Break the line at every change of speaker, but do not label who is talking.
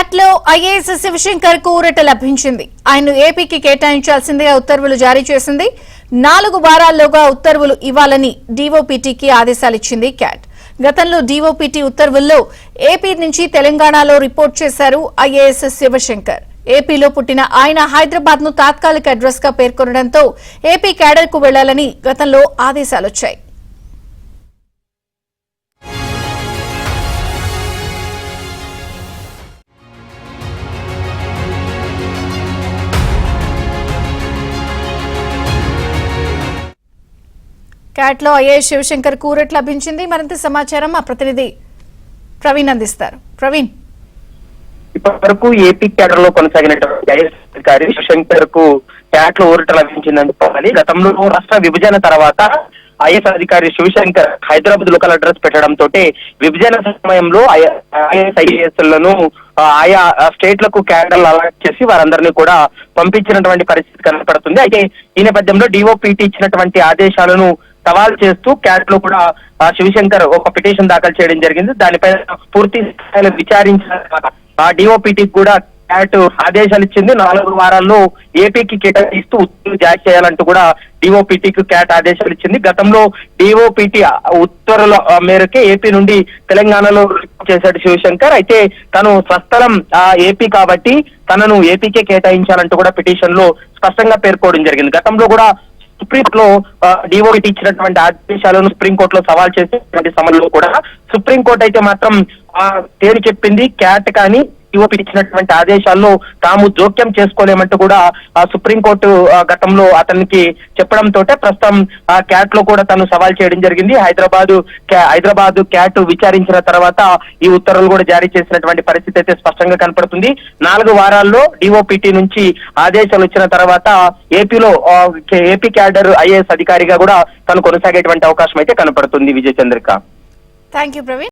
Cat లో IAS Shivshankar కు ఊరట లభించింది. ఆయన ఏపీకి కేటాయించాల్సిందిగా ఉత్తర్వులు జారీ చేసింది. 4 వారాల్లోగా ఉత్తర్వులు ఇవ్వాలని డీఓపీటీకి ఆదేశాలిచ్చింది క్యాట్. గతంలో డీఓపీటీ ఉత్తర్వుల్లో ఏపీ నుంచి తెలంగాణలో రిపోర్ట్ చేశారు ఐఏఎస్ శివశంకర్. ఏపీలో పుట్టిన ఆయన హైదరాబాద్ ను తాత్కాలిక అడ్రస్ గా పేర్కొనడంతో ఏపీ క్యాడర్ కు వెళ్లాలని గతంలో ఆదేశాలొచ్చాయి. క్యాట్ లో ఐఏఎస్ శివశంకర్ కు ఊరట లభించింది. మరింత సమాచారం మా ప్రతినిధి ప్రవీణ్ అందిస్తారు. ప్రవీణ్,
ఇప్పటి వరకు ఏపీ క్యాడర్ లో కొనసాగినటువంటి ఐఏఎస్ అధికారి శివశంకర్ కు క్యాట్ లో ఊరట లభించిందని చెప్పాలి. గతంలో రాష్ట్ర విభజన తర్వాత ఐఏఎస్ అధికారి శివశంకర్ హైదరాబాద్ లోకల్ అడ్రస్ పెట్టడంతో విభజన సమయంలో ఐఏఎస్ లను ఆయా స్టేట్లకు క్యాడర్లు అలాట్ చేసి వారందరినీ కూడా పంపించినటువంటి పరిస్థితి కనపడుతుంది. అయితే ఈ నేపథ్యంలో డీఓపీటీ ఇచ్చినటువంటి ఆదేశాలను సవాల్ చేస్తూ క్యాట్ లో కూడా శివశంకర్ ఒక పిటిషన్ దాఖలు చేయడం జరిగింది. దానిపై పూర్తి స్థాయిలో విచారించిన డీఓపీటీకి కూడా క్యాట్ ఆదేశాలు ఇచ్చింది. 4 వారాల్లో ఏపీకి కేటాయిస్తూ ఉత్తర్వులు జారీ చేయాలంటూ కూడా డీఓపీటీకి క్యాట్ ఆదేశాలు ఇచ్చింది. గతంలో డీఓపీటీ ఉత్తర్వుల మేరకే ఏపీ నుండి తెలంగాణలో చేశాడు శివశంకర్. అయితే తను స్వస్థలం ఏపీ కాబట్టి తనను ఏపీకే కేటాయించాలంటూ కూడా పిటిషన్ లో స్పష్టంగా పేర్కోవడం జరిగింది. గతంలో కూడా సుప్రీంలో డీఓపీటీ ఇచ్చినటువంటి ఆదేశాలను సుప్రీంకోర్టులో సవాల్ చేసేటువంటి సమయంలో కూడా సుప్రీంకోర్టు అయితే మాత్రం తేలి చెప్పింది క్యాట్ కానీ డీఓపీటీ ఇచ్చినటువంటి ఆదేశాల్లో తాము జోక్యం చేసుకోలేమంటూ కూడా సుప్రీంకోర్టు గతంలో అతనికి చెప్పడంతో ప్రస్తుతం క్యాట్ లో కూడా తను సవాల్ చేయడం జరిగింది. హైదరాబాద్ క్యాట్ విచారించిన తర్వాత ఈ ఉత్తర్వులు కూడా జారీ చేసినటువంటి పరిస్థితి అయితే స్పష్టంగా కనపడుతుంది. 4 వారాల్లో డీఓపీటీ నుంచి ఆదేశాలు వచ్చిన తర్వాత ఏపీ క్యాడర్ ఐఏఎస్ అధికారిగా కూడా తను కొనసాగేటువంటి అవకాశం అయితే కనపడుతుంది. విజయ చంద్రిక.
థాంక్యూ ప్రవీణ్.